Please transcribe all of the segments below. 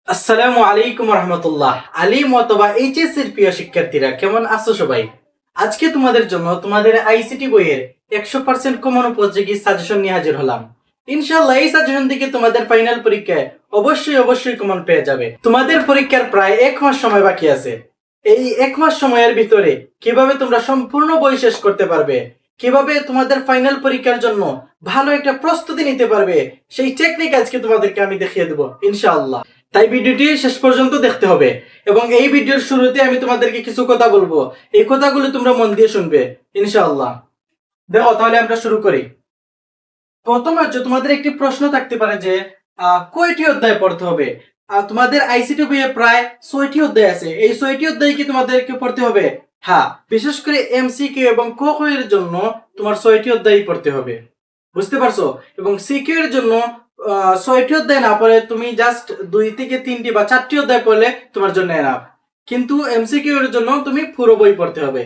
আসসালামু আলাইকুম রহমতুল্লাহ। আলিম অথবা এইচএস এর প্রিয় শিক্ষার্থীরা কেমন আছো সবাই? আজকে তোমাদের জন্য তোমাদের আইসিটি বইয়ের 100% কমন উপযোগী সাজেশন নিয়ে হাজির হলাম। ইনশাআল্লাহ এই সাজেশন থেকে তোমাদের ফাইনাল পরীক্ষায় অবশ্যই কমন পেয়ে যাবে। তোমাদের পরীক্ষার প্রায় 1 মাস সময় বাকি আছে। এই 1 মাস সময়ের ভিতরে কিভাবে তোমরা সম্পূর্ণ বই শেষ করতে পারবে, কিভাবে তোমাদের ফাইনাল পরীক্ষার জন্য ভালো একটা প্রস্তুতি নিতে পারবে, সেই টেকনিক আজকে তোমাদেরকে আমি দেখিয়ে দেবো ইনশাআল্লাহ। তাই ভিডিওটি শেষ পর্যন্ত দেখতে হবে এবং এই ভিডিওর শুরুতে আমি তোমাদেরকে কিছু কথা বলবো। এই কথাগুলো তোমরা মন দিয়ে শুনবে ইনশাআল্লাহ। দেখো, তাহলে আমরা শুরু করি। প্রথমে হচ্ছে তোমাদের একটি প্রশ্ন থাকতে পারে যে কয়টি অধ্যায় পড়তে হবে। তোমাদের আইসিটি বইয়ে প্রায় 6টি অধ্যায় আছে। এই 6টি অধ্যায় কি তোমাদেরকে পড়তে হবে? হ্যাঁ, বিশেষ করে এমসিকিউ এবং ক খ এর জন্য তোমার 6টি অধ্যায় পড়তে হবে। বুঝতে পারছো? এবং সিকিউ এর জন্য 6টি অধ্যায় না পড়ে তুমি জাস্ট 2 থেকে 3টি বা 4টি অধ্যায় পড়লে তোমার জন্য এনাফ। কিন্তু এমসিকিউ এর জন্য তুমি পুরো বই পড়তে হবে।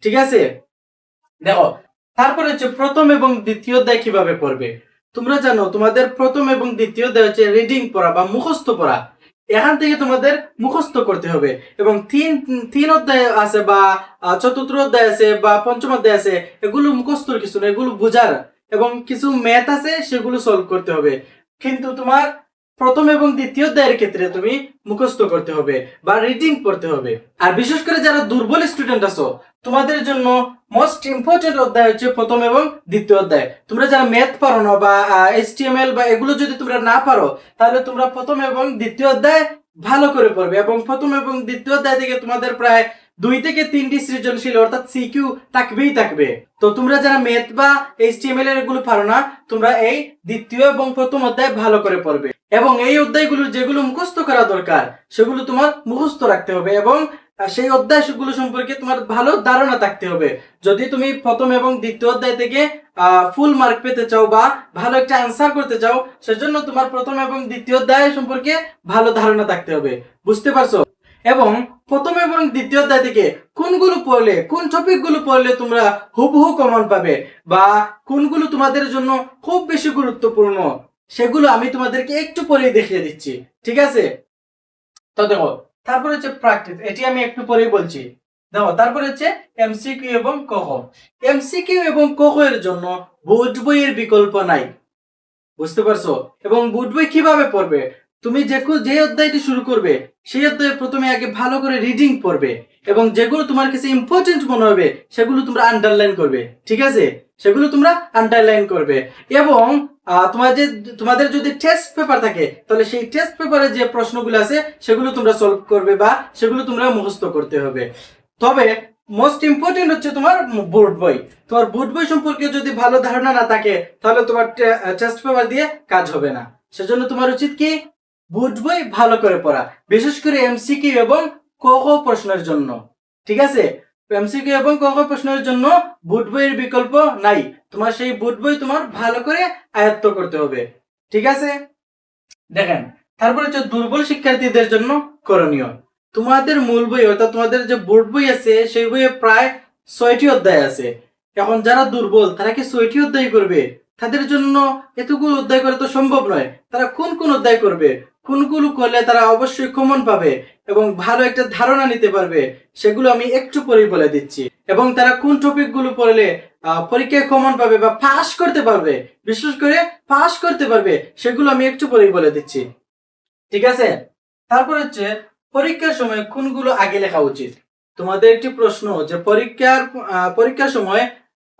ঠিক আছে? দেখো, তারপরে হচ্ছে প্রথম এবং দ্বিতীয় অধ্যায় কিভাবে পড়বে। তোমরা জানো তোমাদের প্রথম এবং দ্বিতীয় অধ্যায় হচ্ছে রিডিং পড়া বা মুখস্থ পড়া। এখান থেকে তোমাদের মুখস্থ করতে হবে এবং তিন তিন অধ্যায় আছে বা চতুর্থ অধ্যায় আছে বা পঞ্চম অধ্যায় আছে, এগুলো মুখস্থর কিছু না, এগুলো বোঝার এবং কিছু ম্যাথ আছে সেগুলো সলভ করতে হবে। কিন্তু তোমার প্রথম এবং দ্বিতীয় অধ্যায়ের ক্ষেত্রে তুমি মুখস্থ করতে হবে বা রিডিং পড়তে হবে। আর বিশেষ করে যারা দুর্বল স্টুডেন্ট আছো, তোমাদের জন্য মোস্ট ইম্পর্টেন্ট অধ্যায় হচ্ছে প্রথম এবং দ্বিতীয় অধ্যায়। তোমরা যারা ম্যাথ পারো না বা এইচটিএমএল বা এগুলো যদি তোমরা না পারো, তাহলে তোমরা প্রথম এবং দ্বিতীয় অধ্যায় ভালো করে পড়বে এবং প্রথম এবং দ্বিতীয় অধ্যায় থেকে তোমাদের প্রায় 2 থেকে 3টি সৃজনশীল অর্থাৎ সিকিউ থাকবে। তো তোমরা যারা ম্যাথ বা এইচটিএমএল এর এগুলো পারো না, তোমরা এই দ্বিতীয় এবং প্রথম অধ্যায় ভালো করে পড়বে এবং এই অধ্যায়গুলো যেগুলো মুখস্থ করা দরকার সেগুলো তোমার মুখস্থ রাখতে হবে এবং সেই অধ্যায়গুলো সম্পর্কে তোমার ভালো ধারণা থাকতে হবে। যদি তুমি প্রথম এবং দ্বিতীয় অধ্যায় থেকে ফুল মার্ক পেতে চাও বা ভালো একটা অ্যান্সার করতে চাও, সেজন্য তোমার প্রথম এবং দ্বিতীয় অধ্যায় সম্পর্কে ভালো ধারণা থাকতে হবে। বুঝতে পারছো? এবং প্রথম এবং দ্বিতীয় অধ্যায় থেকে কোনগুলো পড়লে, কোন টপিকগুলো পড়লে তোমরা হুবহু কমন পাবে বা কোনগুলো তোমাদের জন্য খুব বেশি গুরুত্বপূর্ণ, সেগুলো আমি তোমাদেরকে একটু পরেই দেখিয়ে দিচ্ছি। ঠিক আছে? তো দেখো, তারপর হচ্ছে প্র্যাকটিস, এটি আমি একটু পরেই বলছি। দেখো, তারপর হচ্ছে এমসিকিউ এবং কখ। এমসিকিউ এবং কখ এর জন্য বোর্ড বইয়ের বিকল্প নাই। বুঝতে পারছো? এবং বোর্ড বই কিভাবে পড়বে, তুমি যে অধ্যায়টি শুরু করবে সেই অধ্যায়ে প্রথমে আগে ভালো করে রিডিং পড়বে এবং যেগুলো তোমার কাছে ইম্পর্টেন্ট মনে হবে সেগুলো তোমরা আন্ডারলাইন করবে। ঠিক আছে? সেগুলো তোমরা আন্ডারলাইন করবে এবং তোমাদের যদি টেস্ট পেপার থাকে, তাহলে সেই টেস্ট পেপারে যে প্রশ্নগুলো আছে সেগুলো তোমরা সলভ করবে বা সেগুলো তোমরা মুখস্থ করতে হবে। তবে মোস্ট ইম্পর্টেন্ট হচ্ছে তোমার বোর্ড বই। তোমার বোর্ড বই সম্পর্কে যদি ভালো ধারণা না থাকে, তাহলে তোমার টেস্ট পেপার দিয়ে কাজ হবে না। সেজন্য তোমার উচিত কি, বোর্ড বই ভালো করে পড়া, বিশেষ করে এমসিকিউ এবং ক খ প্রশ্নের জন্য। ঠিক আছে? এমসিকিউ এবং ক খ প্রশ্নের জন্য বোর্ড বইয়ের বিকল্প নাই। তোমার সেই বোর্ড বই তোমার ভালো করে আয়ত্ত করতে হবে। ঠিক আছে? দেখেন, তারপরে হচ্ছে দুর্বল শিক্ষার্থীদের জন্য করণীয়। তোমাদের মূল বই অর্থাৎ তোমাদের যে বোর্ড বই আছে সেই বইয়ে প্রায় 6টি অধ্যায় আছে। এখন যারা দুর্বল তারা কি 6টি অধ্যায় করবে? তাদের জন্য এতগুলো অধ্যায় করা তো সম্ভব নয়। তারা কোন কোন অধ্যায় করবে, কোনগুলো করলে তারা অবশ্যই কমন পাবে এবং ভালো একটা ধারণা নিতে পারবে, সেগুলো আমি একটু পরেই বলে দিচ্ছি। এবং তারা কোন টপিক গুলো পড়লে পরীক্ষায় কমন পাবে বা পাস করতে পারবে, বিশেষ করে পাস করতে পারবে, সেগুলো আমি একটু পরেই বলে দিচ্ছি। ঠিক আছে? তারপর হচ্ছে পরীক্ষার সময় কোনগুলো আগে লেখা উচিত। তোমাদের একটি প্রশ্ন যে পরীক্ষার সময়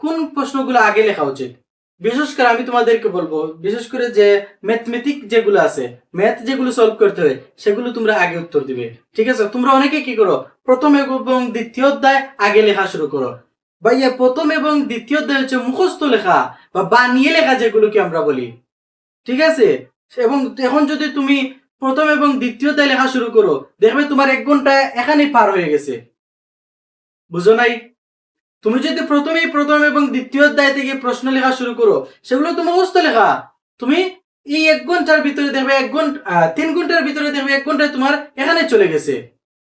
কোন প্রশ্নগুলো আগে লেখা উচিত। বিশেষ করে আমি তোমাদেরকে বলবো, বিশেষ করে যে ম্যাথমেটিক যেগুলো আছে, ম্যাথ যেগুলো সলভ করতে হয় সেগুলো তোমরা আগে উত্তর দিবে। ঠিক আছে? তোমরা অনেকে কি করো, প্রথম এবং দ্বিতীয় অধ্যায় আগে লেখা শুরু করো। ভাইয়া, প্রথম এবং দ্বিতীয় অধ্যায় হচ্ছে মুখস্থ লেখা বা বানিয়ে লেখা যেগুলোকে আমরা বলি। ঠিক আছে? এবং এখন যদি তুমি প্রথম এবং দ্বিতীয় অধ্যায় লেখা শুরু করো, দেখবে তোমার 1 ঘন্টা এখানেই পার হয়ে গেছে। বুঝো নাই? তুমি যদি প্রথম এবং দ্বিতীয় অধ্যায় থেকে প্রশ্ন লেখা শুরু করো, সেগুলো তো মুখস্থ লেখা। তুমি এই 1 ঘন্টার ভিতরে দেখবে 3 ঘন্টার ভিতরে দেখবে 1 ঘন্টায় তোমার এখানে চলে গেছে।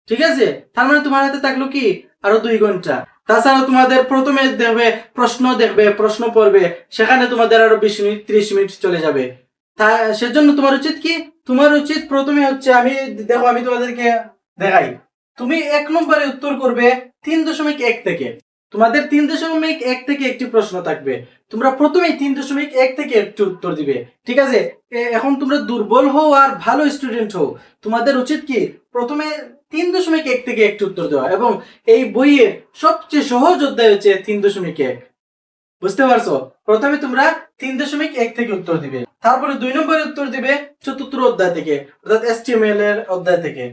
ঠিক আছে? তার মানে তোমার হাতে থাকলো কি আরো 2 ঘন্টা। তাছাড়া তোমাদের প্রথমে দেখবে প্রশ্ন পড়বে, সেখানে তোমাদের আরো 20 মিনিট 30 মিনিট চলে যাবে। তা সেজন্য তোমার উচিত কি, তোমার উচিত প্রথমে হচ্ছে দেখো আমি তোমাদেরকে দেখাই। তুমি 1 নম্বরে উত্তর করবে 3.1 থেকে। তোমাদের 3.1 থেকে একটি প্রশ্ন থাকবে, তোমরা প্রথমেই 3.1 থেকে একটি উত্তর দিবে। ঠিক আছে, এখন তোমরা দুর্বল হও আর ভালো স্টুডেন্ট হও, তোমাদের উচিত কি প্রথমে 3.1 থেকে একটি উত্তর দেওয়া, এবং এই বইয়ের সবচেয়ে সহজ অধ্যায় হচ্ছে 3.1। বুঝতে পারছো? প্রথমে তোমরা 3.1 থেকে উত্তর দিবে, তারপরে 2 নম্বরে উত্তর দিবে 4th অধ্যায় থেকে, অর্থাৎ HTML এর অধ্যায় থেকে।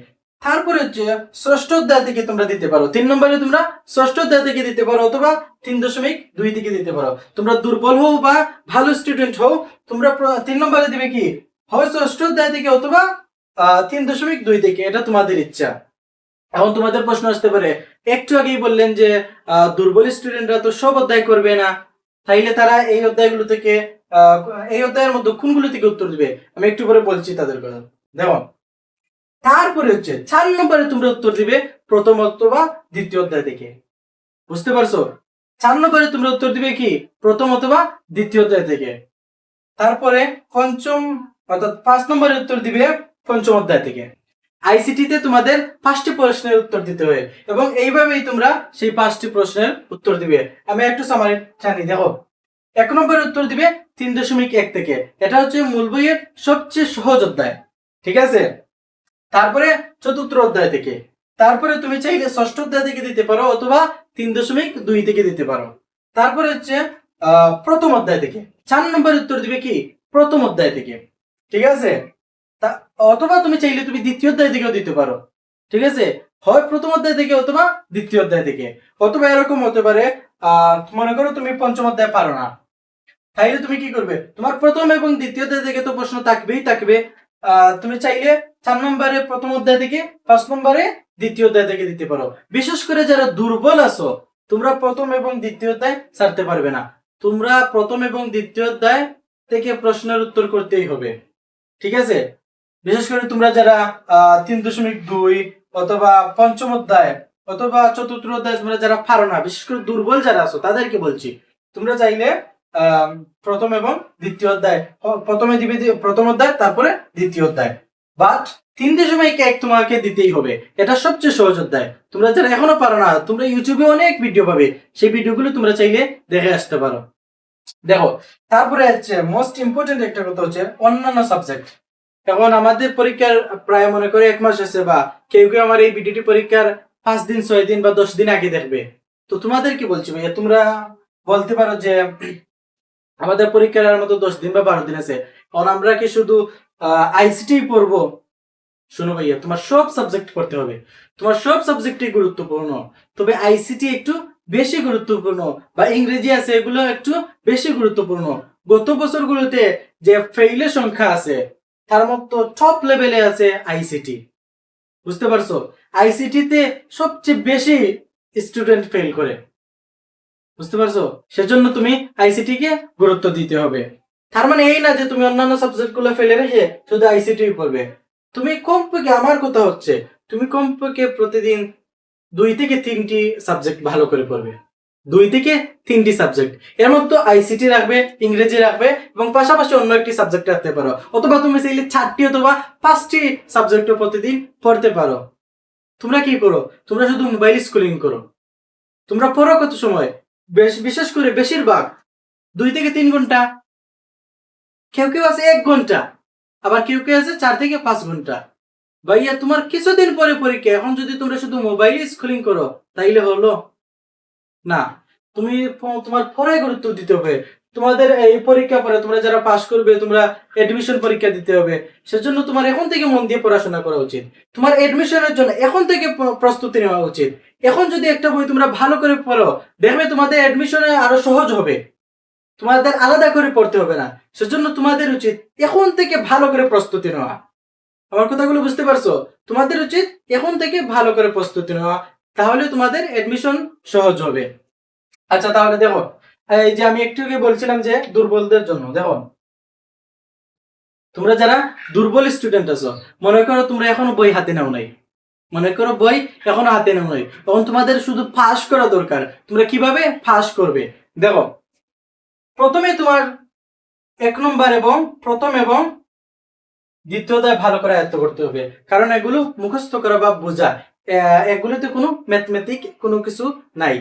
তারপরে হচ্ছে 6ষ্ঠ অধ্যায় থেকে তোমরা দিতে পারো। 3 নম্বরে তোমরা 6ষ্ঠ অধ্যায় থেকে দিতে পারো, অথবা 3.2 থেকে দিতে পারো। তোমরা দুর্বল হও বা ভালো স্টুডেন্ট হও, তোমরা 3 নম্বরে দিবে কি হয় 6ষ্ঠ অধ্যায় থেকে অথবা 3.2 থেকে, এটা তোমাদের ইচ্ছা। এখন তোমাদের প্রশ্ন আসতে পারে, একটু আগেই বললেন যে দুর্বল স্টুডেন্টরা তো সব অধ্যায় করবে না, তাইলে তারা এই অধ্যায়গুলো থেকে এই অধ্যায়ের মধ্যে কোনগুলো থেকে উত্তর দিবে? আমি একটু পরে বলছি তাদের কথা। দেখো, তারপরে হচ্ছে 4 নম্বরে তোমরা উত্তর দিবে প্রথম অথবা দ্বিতীয় অধ্যায় থেকে। বুঝতে পারছো? 4 নম্বরে তোমরা উত্তর দিবে কি প্রথম অথবা দ্বিতীয় অধ্যায় থেকে। তারপরে পঞ্চম অর্থাৎ 5 নম্বরে উত্তর দিবে পঞ্চম অধ্যায় থেকে। আইসিটিতে তোমাদের 5টি প্রশ্নের উত্তর দিতে হবে, এবং এইভাবেই তোমরা সেই 5টি প্রশ্নের উত্তর দিবে। আমি একটু সামারি জানি। দেখো, 1 নম্বরের উত্তর দিবে 3.1 থেকে, এটা হচ্ছে মূল বইয়ের সবচেয়ে সহজ অধ্যায়। ঠিক আছে, তারপরে 4th অধ্যায় থেকে, তারপরে তুমি চাইলে 6ষ্ঠ অধ্যায় থেকে দিতে পারো, অথবা 3.2 থেকে দিতে পারো। তারপরে হচ্ছে প্রথম অধ্যায় থেকে। 4 নম্বরের উত্তর দিবে কি প্রথম অধ্যায় থেকে। ঠিক আছে, অথবা তুমি চাইলে তুমি দ্বিতীয় অধ্যায় থেকেও দিতে পারো। ঠিক আছে, হয় প্রথম অধ্যায় থেকে অথবা দ্বিতীয় অধ্যায় থেকে। অথবা এরকম হতে পারে মনে করো তুমি পঞ্চম অধ্যায় পারো না, তাইলে তুমি কি করবে, তোমার প্রথম এবং দ্বিতীয় অধ্যায় থেকে তো প্রশ্ন থাকবেই থাকবে। তুমি চাইলে 4 নম্বরে প্রথম অধ্যায় থেকে, 5 নম্বরে দ্বিতীয় অধ্যায় থেকে দিতে পারো। বিশেষ করে যারা দুর্বল আছো, তোমরা প্রথম এবং দ্বিতীয় অধ্যায় ছাড়তে পারবে না, তোমরা প্রথম এবং দ্বিতীয় অধ্যায় থেকে প্রশ্নের উত্তর করতেই হবে। ঠিক আছে, বিশেষ করে তোমরা যারা 3.2 অথবা পঞ্চম অধ্যায় অথবা 4th অধ্যায় তোমরা যারা পারো না, বিশেষ করে দুর্বল যারা আছো তাদেরকে বলছি, তোমরা চাইলে প্রথম এবং দ্বিতীয় অধ্যায়, প্রথমে দিবে প্রথম অধ্যায়, তারপরে দ্বিতীয় অধ্যায়। বাট 3.1 তোমাকে দিতেই হবে, এটা সবচেয়ে সহজ অধ্যায়। তোমরা যারা এখনো পারো না, তোমরা ইউটিউবে অনেক ভিডিও পাবে, সেই ভিডিওগুলো তোমরা চাইলে দেখে আসতে পারো। দেখো, তারপরে হচ্ছে মোস্ট ইম্পর্টেন্ট একটা কথা হচ্ছে অন্যান্য সাবজেক্ট। এখন আমাদের পরীক্ষার প্রায় মনে করে 1 মাস আছে, বা কেউ কেউ আমার এই ভিডিওটি পরীক্ষার 5 দিন 6 দিন বা 10 দিন আগে দেখবে। তো তোমাদের কি বলছি ভাইয়া, তোমরা বলতে পারো যে আমাদের পরীক্ষার আর মতো 10 দিন বা 12 দিন আছে, কারণ আমরা কি শুধু আইসিটি পড়বো? শোনো ভাইয়া, তোমার সব সাবজেক্ট পড়তে হবে, তোমার সব সাবজেক্টই গুরুত্বপূর্ণ, তবে আইসিটি একটু বেশি গুরুত্বপূর্ণ, বা ইংরেজি আছে এগুলো একটু বেশি গুরুত্বপূর্ণ। গত বছরগুলোতে যে ফেইলের সংখ্যা আছে তার মতো টপ লেভেলে আছে আইসিটি। বুঝতে পারছো? আইসিটিতে সবচেয়ে বেশি স্টুডেন্ট ফেল করে। বুঝতে পারছো? সেজন্য তুমি আইসিটি কে গুরুত্ব দিতে হবে। তার মানে এই না যে তুমি অন্যান্য সাবজেক্ট গুলো ফেলে রেখে শুধু আইসিটি পড়বে। তুমি কমপক্ষে, আমার কথা হচ্ছে, তুমি কমপক্ষে প্রতিদিন 2 থেকে 3টি সাবজেক্ট ভালো করে পড়বে। 2 থেকে 3টি সাবজেক্ট, এর মধ্যে আইসিটি রাখবে, ইংরেজি রাখবে, এবং পাশাপাশি অন্য একটি সাবজেক্ট রাখতে পারো, অথবা তুমি চাইলে 4টি অথবা 5টি সাবজেক্ট প্রতিদিন পড়তে পারো। তোমরা কি করো? তোমরা শুধু মোবাইল স্ক্রলিং করো। তোমরা পড়ো কত সময়? বিশেষ করে বেশিরভাগ 2 থেকে 3 ঘন্টা, কেউ কেউ আছে 1 ঘন্টা, আবার কেউ কেউ আছে 4 থেকে 5 ঘন্টা। ভাইয়া, তোমার কিছুদিন পরে পরীক্ষা, এখন যদি তোমরা শুধু মোবাইল স্ক্রলিং করো তাইলে হলো না। তুমি তোমার পড়ায় গুরুত্ব দিতে হবে। তোমাদের এই পরীক্ষা পরে তোমরা যারা পাস করবে, তোমরা এডমিশন পরীক্ষা দিতে হবে, সেজন্য তোমার এখন থেকে মন দিয়ে পড়াশোনা করা উচিত। তোমার এডমিশনের জন্য এখন থেকে প্রস্তুতি নেওয়া উচিত। এখন যদি একটা বই তোমরা ভালো করে পড়ো, দেখবে তোমাদের এডমিশনে আরো সহজ হবে, তোমাদের আলাদা করে পড়তে হবে না। সেজন্য তোমাদের উচিত এখন থেকে ভালো করে প্রস্তুতি নেওয়া। আমার কথাগুলো বুঝতে পারছো? তোমাদের উচিত এখন থেকে ভালো করে প্রস্তুতি নেওয়া, তাহলে তোমাদের এডমিশন সহজ হবে। আচ্ছা, তাহলে দেখো, এই যে আমি একটু আগে বলছিলাম যে দুর্বলদের জন্য, দেখো তোমরা যারা দুর্বল স্টুডেন্ট আছো, মনে করো তোমরা এখনো বই হাতে নাও নাই, মনে করো বই এখনো হাতে নাও নাই, তখন তোমাদের শুধু পাস করা দরকার। তোমরা কিভাবে পাস করবে? দেখো, প্রথমে তোমার 1 নম্বর এবং প্রথম এবং দ্বিতীয় অধ্যায় ভালো করে আয়ত্ত করতে হবে, কারণ এগুলো মুখস্থ করা বা বোঝা, এগুলোতে কোনো ম্যাথমেটিক কোনো কিছু নাই।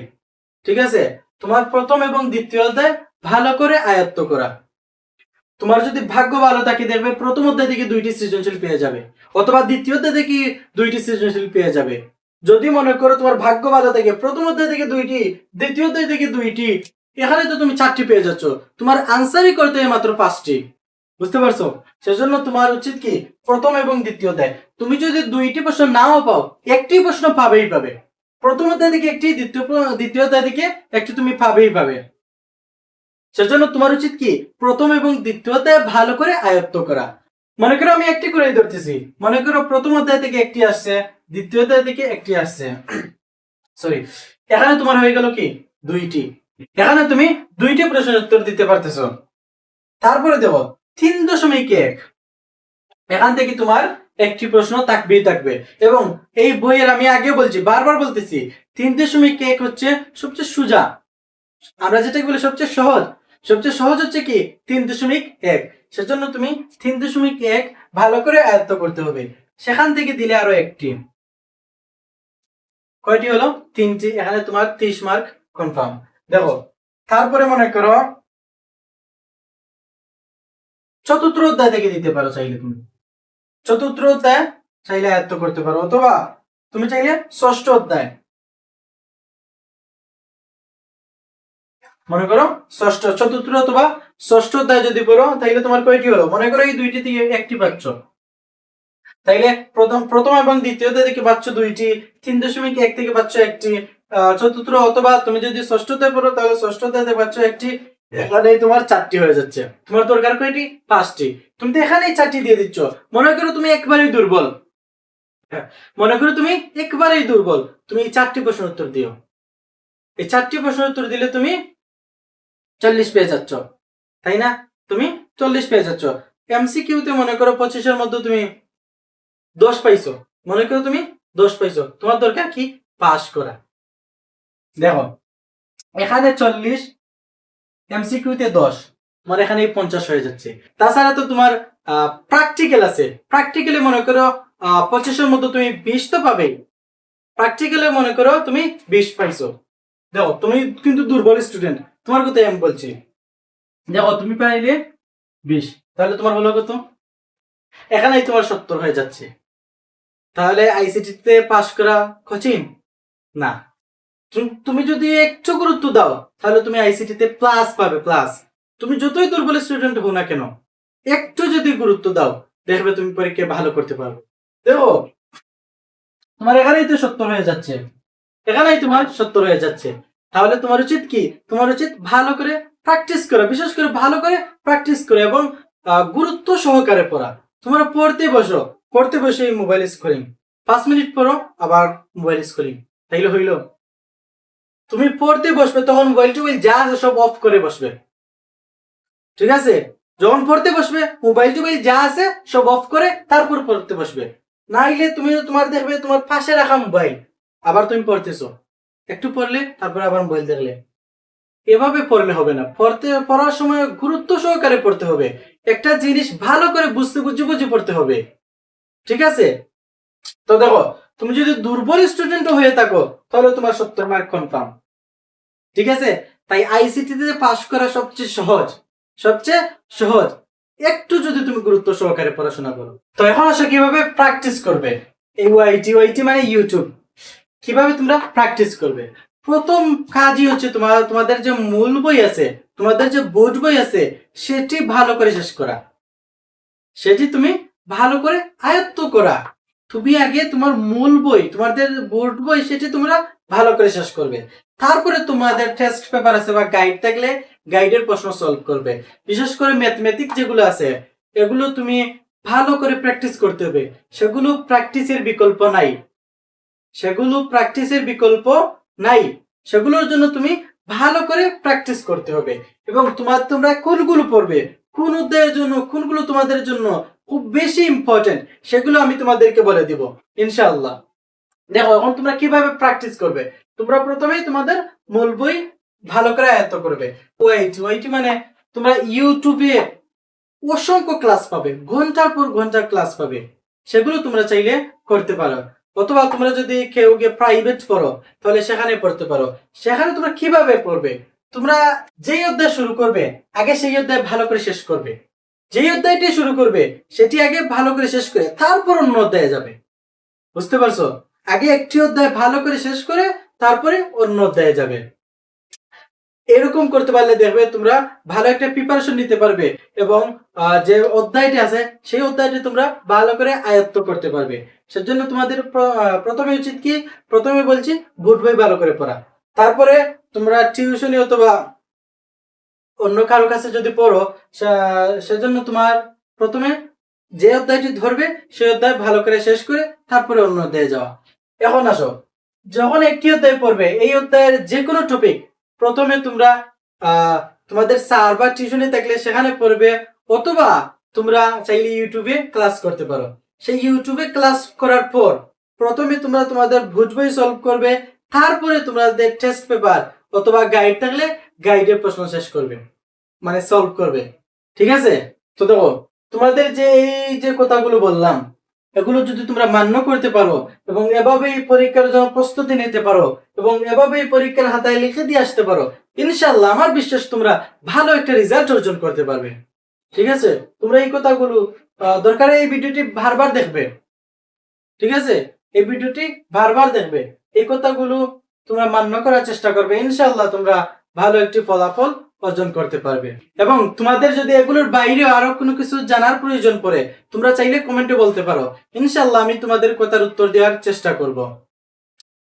ঠিক আছে, তোমার প্রথম এবং দ্বিতীয় অধ্যায় ভালো করে আয়ত্ত করা। তোমার যদি ভাগ্য ভালো থাকে দেখবে প্রথম অধ্যায় থেকে 2টি সৃজনশীল পেয়ে যাবে, অথবা দ্বিতীয় অধ্যায় থেকে 2টি সৃজনশীল পেয়ে যাবে। যদি মনে করো তোমার ভাগ্য ভালো থাকে প্রথম অধ্যায় থেকে 2টি, দ্বিতীয় অধ্যায় থেকে 2টি, এখানে তো তুমি 4টি পেয়ে যাচ্ছ, তোমার আনসারই করতে হবে মাত্র 5টি। বুঝতে পারছো? সেজন্য তোমার উচিত কি প্রথম এবং দ্বিতীয় অধ্যায়, তুমি যদি 2টি প্রশ্ন নাও পাও, একটি প্রশ্ন পাবেই পাবে। প্রথম অধ্যায় থেকে একটি, দ্বিতীয় অধ্যায় থেকে একটি তুমি পাবেই পাবে। সেজন্য তোমার উচিত কি প্রথম এবং দ্বিতীয় অধ্যায় ভালো করে আয়ত্ত করা। মনে করো আমি একটি করে ধরতেছি, মনে করো প্রথম অধ্যায় থেকে একটি আসছে, দ্বিতীয় অধ্যায় থেকে একটি আসছে, সরি, এখানে তোমার হয়ে গেল কি 2টি। এখানে তুমি 2টি প্রশ্নের উত্তর দিতে পারতেছো। তারপরে দেখো 3.1, এখান থেকে তোমার একটি প্রশ্ন থাকবে এবং এই বইয়ের আমি আগে বলছি, বারবার বলতেছি, 3.1 হচ্ছে সবচেয়ে সোজা, আমরা যেটাকে বলি সবচেয়ে সহজ হচ্ছে কি 3.1। সেজন্য তুমি 3.1 ভালো করে আয়ত্ত করতে হবে। সেখান থেকে দিলে আরো একটি, কয়টি হলো 3টি, এখানে তোমার 30 মার্ক কনফার্ম। দেখো তারপরে মনে করো চতুর্থ অধ্যায় থেকে দিতে পারো, চাইলে তুমি চতুর্থ অধ্যায় চাইলে আয়ত্ত করতে পারো, অথবা তুমি চাইলে ষষ্ঠ অধ্যায়, মনে করো চতুর্থ অথবা ষষ্ঠ অধ্যায় যদি পড়ো তাইলে তোমার কয়টি হলো, মনে করো এই 2টি থেকে একটি পাচ্ছ, তাইলে প্রথম এবং দ্বিতীয় অধ্যায় থেকে পাচ্ছ 2টি, 3.1 থেকে পাচ্ছ একটি, চতুর্থ অথবা তুমি যদি ষষ্ঠ অধ্যায় পড়ো তাহলে ষষ্ঠ অধ্যায় থেকে পাচ্ছ একটি, এখানে তোমার 4টি হয়ে যাচ্ছে। তোমার দরকার কয়টি? 5টি। তুমি তো এখানেই 4টি দিয়ে দিচ্ছ। মনে করো তুমি একবারেই দুর্বল, মনে করো তুমি একবারেই দুর্বল, তুমি এই 4টি প্রশ্নের উত্তর দিও। এই 4টি প্রশ্নের উত্তর দিলে তুমি 40 পেয়ে যাচ্ছ, তাই না? তুমি 40 পেয়ে যাচ্ছ। এমসিকিউতে মনে করো 25-এর মধ্যে তুমি 10 পাইছো, মনে করো তুমি 10 পাইছো, তোমার দরকার কি পাস করা। দেখো এখানে 40, এমসিকিউতে 10, মানে এখানে 50 হয়ে যাচ্ছে। তাছাড়া তো তোমার প্র্যাকটিক্যাল আছে, প্র্যাকটিক্যালে মনে করো 25-এর মধ্যে তুমি 20 তো পাবেই, প্র্যাকটিক্যালে মনে করো তুমি 20 পাইছো। দেখো তুমি কিন্তু দুর্বল স্টুডেন্ট, তোমার কথাই আমি বলছি। দেখো তুমি পাইলে 20, তাহলে তোমার হলো কত? এখানেই তোমার 70 হয়ে যাচ্ছে। তাহলে আইসিটিতে পাস করা কঠিন না। তুমি যদি একটু গুরুত্ব দাও তাহলে তুমি আইসিটিতে প্লাস পাবে, প্লাস। তুমি যতই দুর্বল স্টুডেন্ট হো না কেন, একটু যদি গুরুত্ব দাও দেখবে তুমি পরীক্ষায় ভালো করতে পারবে। দেখো তোমার এখানেই তো 70 হয়ে যাচ্ছে, এখানেই তোমার 70 হয়ে যাচ্ছে। তাহলে তোমার উচিত কি, তোমার উচিত ভালো করে প্র্যাকটিস করা, বিশেষ করে ভালো করে প্র্যাকটিস করে এবং গুরুত্ব সহকারে পড়া। তোমরা পড়তে বসে মোবাইল স্ক্রলিং, 5 মিনিট পড়ো আবার মোবাইল স্ক্রলিং, তাইলে হইল? তুমি পড়তে বসবে তখন মোবাইল টোবাইল যা আছে সব অফ করে বসবে, ঠিক আছে? যখন পড়তে বসবে মোবাইল টোবাইল যা আছে সব অফ করে তারপর পড়তে বসবে। নাইলে তুমি তোমার দেখবে তোমার পাশে রাখা মোবাইল, আবার তুমি পড়তেছো, একটু পড়লে তারপর আবার মোবাইল দেখলে, এভাবে পড়লে হবে না। পড়ার সময় গুরুত্ব সহকারে পড়তে হবে, একটা জিনিস ভালো করে বুঝে বুঝে পড়তে হবে, ঠিক আছে? তো দেখো তুমি যদি দুর্বল স্টুডেন্ট হয়ে থাকো তাহলে তোমার 70 মার্ক কনফার্ম, ঠিক আছে? তাই আইসিটিতে পাস করা সবচেয়ে সহজ, একটু যদি তুমি গুরুত্ব সহকারে পড়াশোনা করো। তো এখন আসো কিভাবে প্র্যাকটিস করবে। এই ওয়াইটি মানে ইউটিউব, কিভাবে তোমরা প্র্যাকটিস করবে। প্রথম কাজই হচ্ছে তোমাদের যে মূল বই আছে, তোমাদের যে বোর্ড বই আছে সেটি ভালো করে শেষ করা, সেটি তুমি ভালো করে আয়ত্ত করা। তুমি আগে তোমার মূল বই, তোমাদের বোর্ড বই, সেটি তোমরা ভালো করে শেষ করবে। তারপরে তোমাদের টেস্ট পেপার আছে বা গাইড থাকলে গাইডের প্রশ্ন সলভ করবে। বিশেষ করে ম্যাথমেটিক্স যেগুলো আছে এগুলো তুমি ভালো করে প্র্যাকটিস করতে হবে, সেগুলো প্র্যাকটিসের বিকল্প নাই, সেগুলোর জন্য তুমি ভালো করে প্র্যাকটিস করতে হবে। এবং তোমরা কোনগুলো পড়বে, কোন অধ্যায়ের জন্য কোনগুলো তোমাদের জন্য খুব বেশি ইম্পর্টেন্ট, সেগুলো আমি তোমাদেরকে বলে দিব ইনশাআল্লাহ। দেখো এখন তোমরা কিভাবে প্র্যাকটিস করবে। তোমরা প্রথমেই তোমাদের মূল বই ভালো করে আয়ত্ত করবে। ওয়াইটি মানে তোমরা ইউটিউবে অসংখ্য ক্লাস পাবে, ঘন্টার পর ঘন্টা ক্লাস পাবে। সেগুলো তোমরা চাইলে করতে পারো। অথবা তোমরা যদি কেউ গিয়ে প্রাইভেট পড়ো তাহলে সেখানে পড়তে পারো। সেখানে তোমরা কিভাবে পড়বে, তোমরা যেই অধ্যায় শুরু করবে আগে সেই অধ্যায় ভালো করে শেষ করবে। যেই অধ্যায়টি শুরু করবে সেটি আগে ভালো করে শেষ করে তারপর অন্য অধ্যায়ে যাবে। বুঝতে পারছো? আগে একটি অধ্যায় ভালো করে শেষ করে তারপরে অন্য অধ্যায়ে যাবে। এরকম করতে পারলে দেখবে তোমরা ভালো একটা প্রিপারেশন নিতে পারবে এবং যে অধ্যায়টি আছে সেই অধ্যায়টি তোমরা ভালো করে আয়ত্ত করতে পারবে। সেজন্য তোমাদের প্রথমে উচিত কি, প্রথমে বলছি বোর্ড বই ভালো করে পড়া। তারপরে তোমরা টিউশনি অথবা অন্য কারো কাছে যদি পড়ো, সেজন্য তোমার প্রথমে যে অধ্যায়টি ধরবে সেই অধ্যায় ভালো করে শেষ করে তারপরে অন্য অধ্যায়ে যাওয়া। এখন আসো, যখন একটি অধ্যায় পড়বে এই অধ্যায়ের যে কোনো টপিক প্রথমে তোমরা তোমাদের স্যার বা টিউশনে থাকলে সেখানে পড়বে, অথবা তোমরা চাইলে ইউটিউবে ক্লাস করতে পারো। সেই ইউটিউবে ক্লাস করার পর প্রথমে তোমরা তোমাদের ভুজ বই সলভ করবে, তারপরে তোমাদের টেস্ট পেপার অথবা গাইড থাকলে গাইডের প্রশ্ন শেষ করবে, মানে সলভ করবে। ঠিক আছে? তো দেখো, তোমাদের যে এই যে কথাগুলো বললাম এগুলো যদি তোমরা মান্য করতে পারো এবং এভাবেই পরীক্ষার জন্য প্রস্তুতি নিতে পারো এবং এভাবেই পরীক্ষার খাতায় লিখে দিয়ে আসতে পারো, ইনশাআল্লাহ আমার বিশ্বাস তোমরা ভালো একটা রেজাল্ট অর্জন করতে পারবে। ঠিক আছে? তোমরা এই কথাগুলো দরকারে এই ভিডিওটি বারবার দেখবে। ঠিক আছে? এই ভিডিওটি বারবার দেখবে, এই কথাগুলো তোমরা মান্য করার চেষ্টা করবে, ইনশাআল্লাহ তোমরা ভালো একটি ফলাফল অর্জন করতে পারবে। এবং তোমাদের যদি এগুলোর বাইরেও আরো কোনো কিছু জানার প্রয়োজন পড়ে তোমরা চাইলে কমেন্টে বলতে পারো, ইনশাআল্লাহ আমি তোমাদের কথার উত্তর দেওয়ার চেষ্টা করব।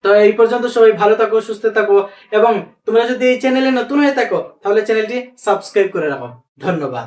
তো এই পর্যন্ত সবাই ভালো থাকো, সুস্থ থাকো এবং তোমরা যদি এই চ্যানেলে নতুন হয়ে থাকো তাহলে চ্যানেলটি সাবস্ক্রাইব করে রাখো। ধন্যবাদ।